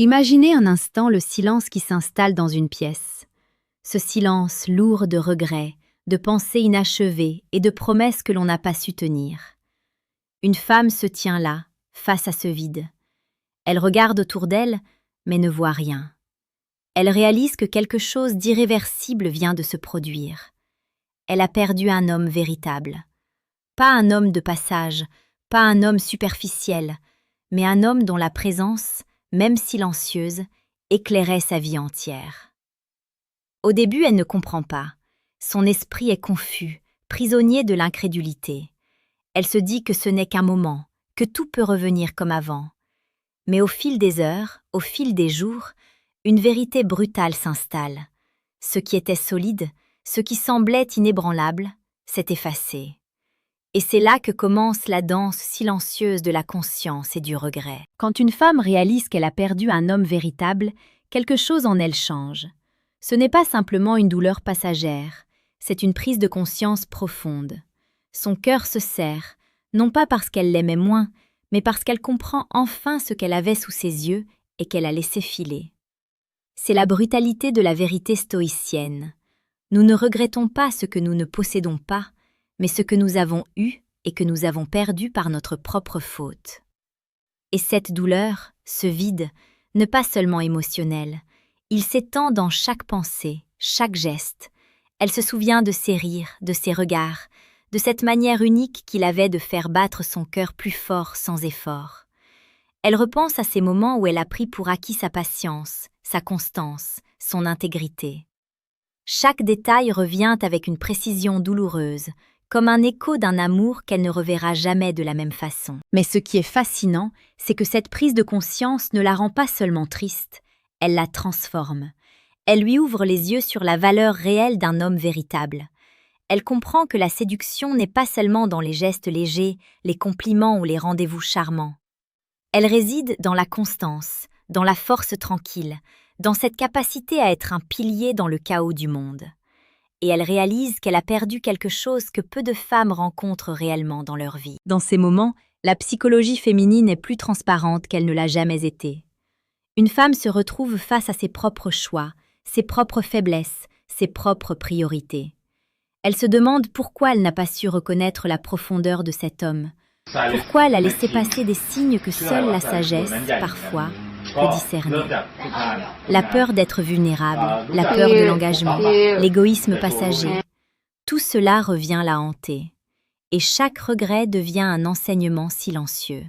Imaginez un instant le silence qui s'installe dans une pièce. Ce silence lourd de regrets, de pensées inachevées et de promesses que l'on n'a pas su tenir. Une femme se tient là, face à ce vide. Elle regarde autour d'elle, mais ne voit rien. Elle réalise que quelque chose d'irréversible vient de se produire. Elle a perdu un homme véritable. Pas un homme de passage, pas un homme superficiel, mais un homme dont la présence, même silencieuse, éclairait sa vie entière. Au début, elle ne comprend pas. Son esprit est confus, prisonnier de l'incrédulité. Elle se dit que ce n'est qu'un moment, que tout peut revenir comme avant. Mais au fil des heures, au fil des jours, une vérité brutale s'installe. Ce qui était solide, ce qui semblait inébranlable, s'est effacé. Et c'est là que commence la danse silencieuse de la conscience et du regret. Quand une femme réalise qu'elle a perdu un homme véritable, quelque chose en elle change. Ce n'est pas simplement une douleur passagère, c'est une prise de conscience profonde. Son cœur se serre, non pas parce qu'elle l'aimait moins, mais parce qu'elle comprend enfin ce qu'elle avait sous ses yeux et qu'elle a laissé filer. C'est la brutalité de la vérité stoïcienne. Nous ne regrettons pas ce que nous ne possédons pas, mais ce que nous avons eu et que nous avons perdu par notre propre faute. Et cette douleur, ce vide, n'est pas seulement émotionnel, il s'étend dans chaque pensée, chaque geste. Elle se souvient de ses rires, de ses regards, de cette manière unique qu'il avait de faire battre son cœur plus fort sans effort. Elle repense à ces moments où elle a pris pour acquis sa patience, sa constance, son intégrité. Chaque détail revient avec une précision douloureuse, comme un écho d'un amour qu'elle ne reverra jamais de la même façon. Mais ce qui est fascinant, c'est que cette prise de conscience ne la rend pas seulement triste, elle la transforme. Elle lui ouvre les yeux sur la valeur réelle d'un homme véritable. Elle comprend que la séduction n'est pas seulement dans les gestes légers, les compliments ou les rendez-vous charmants. Elle réside dans la constance, dans la force tranquille, dans cette capacité à être un pilier dans le chaos du monde. Et elle réalise qu'elle a perdu quelque chose que peu de femmes rencontrent réellement dans leur vie. Dans ces moments, la psychologie féminine est plus transparente qu'elle ne l'a jamais été. Une femme se retrouve face à ses propres choix, ses propres faiblesses, ses propres priorités. Elle se demande pourquoi elle n'a pas su reconnaître la profondeur de cet homme, pourquoi elle a laissé passer des signes que seule la sagesse, parfois, peut discerner. La peur d'être vulnérable, la peur de l'engagement, l'égoïsme passager, tout cela revient la hanter. Et chaque regret devient un enseignement silencieux.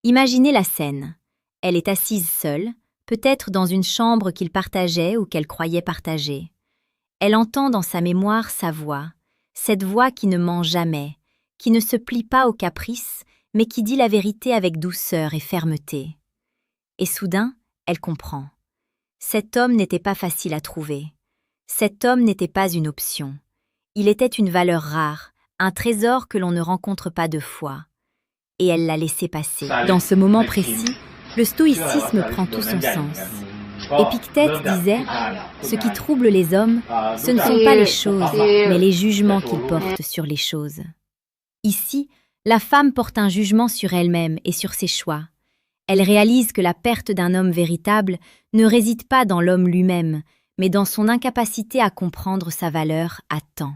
Imaginez la scène. Elle est assise seule, peut-être dans une chambre qu'il partageait ou qu'elle croyait partager. Elle entend dans sa mémoire sa voix, cette voix qui ne ment jamais, qui ne se plie pas aux caprices, mais qui dit la vérité avec douceur et fermeté. Et soudain, elle comprend. Cet homme n'était pas facile à trouver. Cet homme n'était pas une option. Il était une valeur rare, un trésor que l'on ne rencontre pas deux fois. Et elle l'a laissé passer. Dans ce moment précis, le stoïcisme prend tout son sens. Épictète disait « Ce qui trouble les hommes, ce ne sont pas les choses, mais les jugements qu'ils portent sur les choses. » Ici, la femme porte un jugement sur elle-même et sur ses choix. Elle réalise que la perte d'un homme véritable ne réside pas dans l'homme lui-même, mais dans son incapacité à comprendre sa valeur à temps.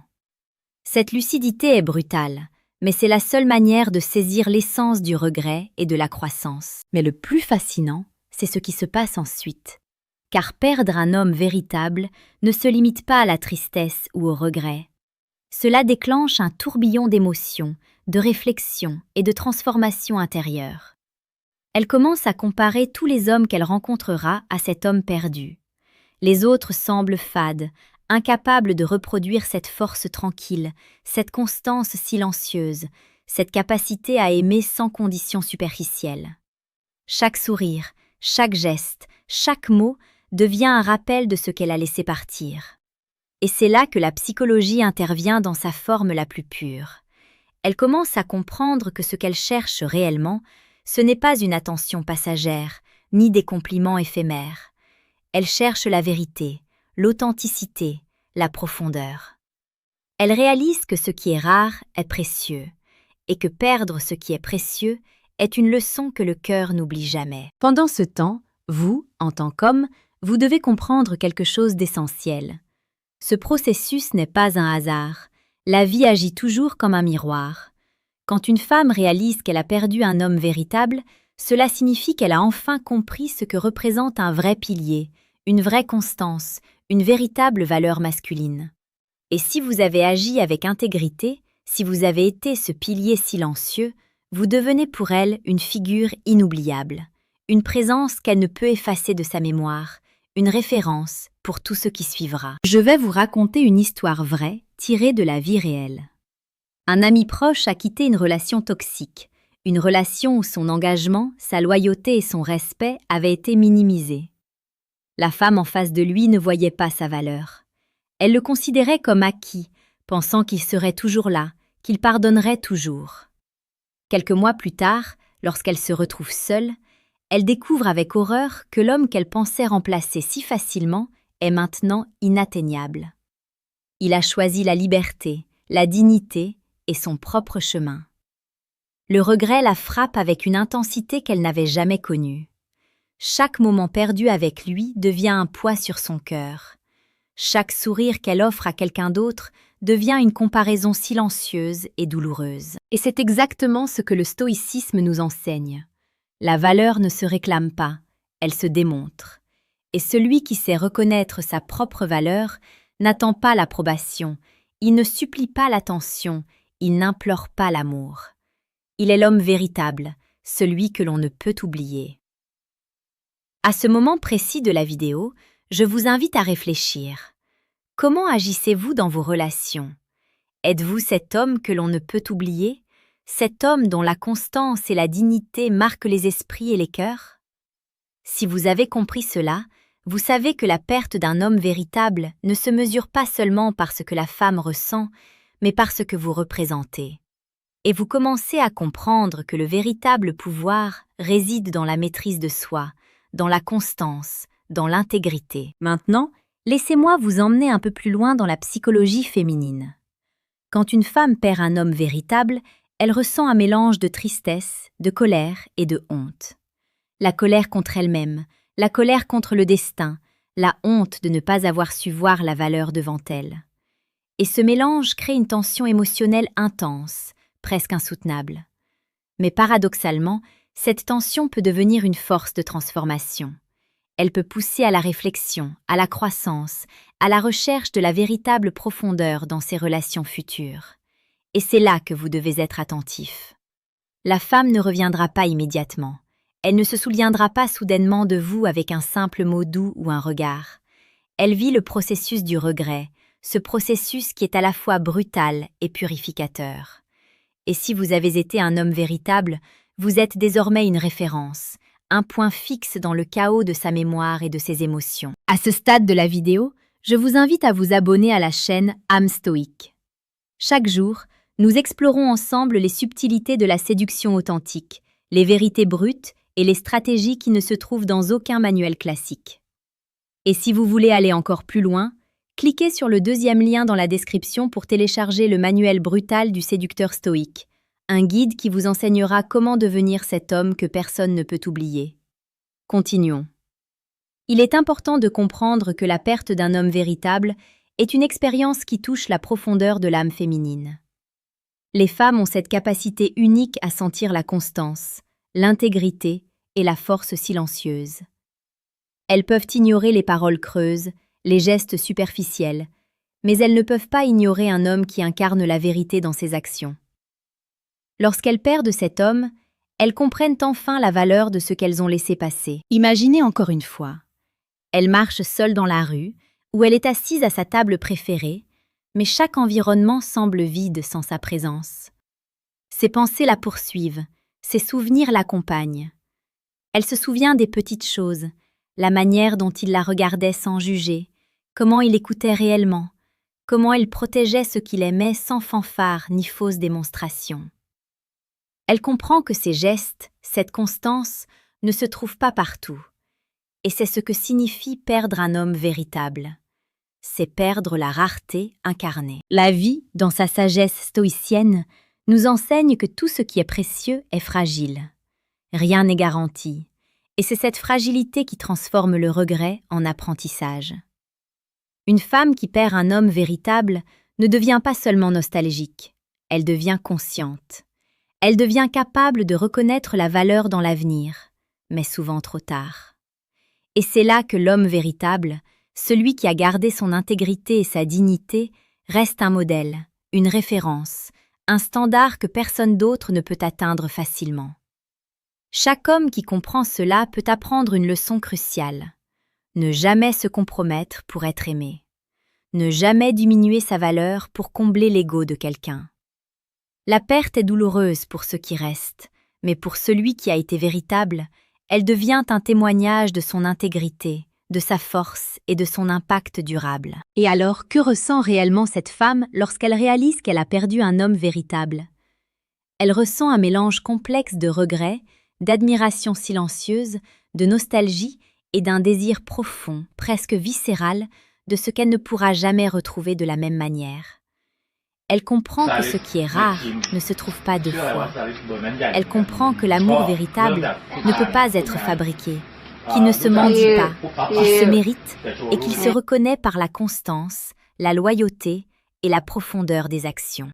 Cette lucidité est brutale, mais c'est la seule manière de saisir l'essence du regret et de la croissance. Mais le plus fascinant, c'est ce qui se passe ensuite. Car perdre un homme véritable ne se limite pas à la tristesse ou au regret. Cela déclenche un tourbillon d'émotions, de réflexions et de transformations intérieures. Elle commence à comparer tous les hommes qu'elle rencontrera à cet homme perdu. Les autres semblent fades, incapables de reproduire cette force tranquille, cette constance silencieuse, cette capacité à aimer sans condition superficielle. Chaque sourire, chaque geste, chaque mot devient un rappel de ce qu'elle a laissé partir. Et c'est là que la psychologie intervient dans sa forme la plus pure. Elle commence à comprendre que ce qu'elle cherche réellement, ce n'est pas une attention passagère, ni des compliments éphémères. Elle cherche la vérité, l'authenticité, la profondeur. Elle réalise que ce qui est rare est précieux, et que perdre ce qui est précieux est une leçon que le cœur n'oublie jamais. Pendant ce temps, Vous, en tant qu'homme, vous devez comprendre quelque chose d'essentiel. Ce processus n'est pas un hasard. La vie agit toujours comme un miroir. Quand une femme réalise qu'elle a perdu un homme véritable, cela signifie qu'elle a enfin compris ce que représente un vrai pilier, une vraie constance, une véritable valeur masculine. Et si vous avez agi avec intégrité, si vous avez été ce pilier silencieux, vous devenez pour elle une figure inoubliable, une présence qu'elle ne peut effacer de sa mémoire, une référence pour tout ce qui suivra. Je vais vous raconter une histoire vraie tirée de la vie réelle. Un ami proche a quitté une relation toxique, une relation où son engagement, sa loyauté et son respect avaient été minimisés. La femme en face de lui ne voyait pas sa valeur. Elle le considérait comme acquis, pensant qu'il serait toujours là, qu'il pardonnerait toujours. Quelques mois plus tard, lorsqu'elle se retrouve seule, elle découvre avec horreur que l'homme qu'elle pensait remplacer si facilement est maintenant inatteignable. Il a choisi la liberté, la dignité et son propre chemin. Le regret la frappe avec une intensité qu'elle n'avait jamais connue. Chaque moment perdu avec lui devient un poids sur son cœur. Chaque sourire qu'elle offre à quelqu'un d'autre devient une comparaison silencieuse et douloureuse. Et c'est exactement ce que le stoïcisme nous enseigne. La valeur ne se réclame pas, elle se démontre. Et celui qui sait reconnaître sa propre valeur n'attend pas l'approbation, il ne supplie pas l'attention, il n'implore pas l'amour. Il est l'homme véritable, celui que l'on ne peut oublier. À ce moment précis de la vidéo, je vous invite à réfléchir. Comment agissez-vous dans vos relations? Êtes-vous cet homme que l'on ne peut oublier? Cet homme dont la constance et la dignité marquent les esprits et les cœurs? Si vous avez compris cela, vous savez que la perte d'un homme véritable ne se mesure pas seulement par ce que la femme ressent, mais par ce que vous représentez. Et vous commencez à comprendre que le véritable pouvoir réside dans la maîtrise de soi, dans la constance, dans l'intégrité. Maintenant, laissez-moi vous emmener un peu plus loin dans la psychologie féminine. Quand une femme perd un homme véritable, elle ressent un mélange de tristesse, de colère et de honte. La colère contre elle-même, la colère contre le destin, la honte de ne pas avoir su voir la valeur devant elle. Et ce mélange crée une tension émotionnelle intense, presque insoutenable. Mais paradoxalement, cette tension peut devenir une force de transformation. Elle peut pousser à la réflexion, à la croissance, à la recherche de la véritable profondeur dans ses relations futures. Et c'est là que vous devez être attentif. La femme ne reviendra pas immédiatement. Elle ne se souviendra pas soudainement de vous avec un simple mot doux ou un regard. Elle vit le processus du regret, ce processus qui est à la fois brutal et purificateur. Et si vous avez été un homme véritable, vous êtes désormais une référence, un point fixe dans le chaos de sa mémoire et de ses émotions. À ce stade de la vidéo, je vous invite à vous abonner à la chaîne âme stoïque. Chaque jour, nous explorons ensemble les subtilités de la séduction authentique, les vérités brutes et les stratégies qui ne se trouvent dans aucun manuel classique. Et si vous voulez aller encore plus loin, cliquez sur le deuxième lien dans la description pour télécharger le manuel brutal du séducteur stoïque, un guide qui vous enseignera comment devenir cet homme que personne ne peut oublier. Continuons. Il est important de comprendre que la perte d'un homme véritable est une expérience qui touche la profondeur de l'âme féminine. Les femmes ont cette capacité unique à sentir la constance, l'intégrité et la force silencieuse. Elles peuvent ignorer les paroles creuses, les gestes superficiels, mais elles ne peuvent pas ignorer un homme qui incarne la vérité dans ses actions. Lorsqu'elles perdent cet homme, elles comprennent enfin la valeur de ce qu'elles ont laissé passer. Imaginez encore une fois. Elle marche seule dans la rue, ou elle est assise à sa table préférée, mais chaque environnement semble vide sans sa présence. Ses pensées la poursuivent, ses souvenirs l'accompagnent. Elle se souvient des petites choses, la manière dont il la regardait sans juger, comment il écoutait réellement, comment il protégeait ce qu'il aimait sans fanfare ni fausse démonstration. Elle comprend que ces gestes, cette constance, ne se trouvent pas partout. Et c'est ce que signifie perdre un homme véritable. C'est perdre la rareté incarnée. La vie, dans sa sagesse stoïcienne, nous enseigne que tout ce qui est précieux est fragile. Rien n'est garanti, Et c'est cette fragilité qui transforme le regret en apprentissage. Une femme qui perd un homme véritable ne devient pas seulement nostalgique, elle devient consciente. Elle devient capable de reconnaître la valeur dans l'avenir, mais souvent trop tard. Et c'est là que l'homme véritable, celui qui a gardé son intégrité et sa dignité, reste un modèle, une référence, un standard que personne d'autre ne peut atteindre facilement. Chaque homme qui comprend cela peut apprendre une leçon cruciale. Ne jamais se compromettre pour être aimé. Ne jamais diminuer sa valeur pour combler l'ego de quelqu'un. La perte est douloureuse pour ceux qui restent, mais pour celui qui a été véritable, elle devient un témoignage de son intégrité, de sa force et de son impact durable. Et alors, que ressent réellement cette femme lorsqu'elle réalise qu'elle a perdu un homme véritable? Elle ressent un mélange complexe de regrets, d'admiration silencieuse, de nostalgie et d'un désir profond, presque viscéral, de ce qu'elle ne pourra jamais retrouver de la même manière. Elle comprend que ce qui est rare ne se trouve pas deux fois. Elle comprend que l'amour véritable ne peut pas être fabriqué, qu'il ne se mendie pas, qu'il se mérite et qu'il se reconnaît par la constance, la loyauté et la profondeur des actions.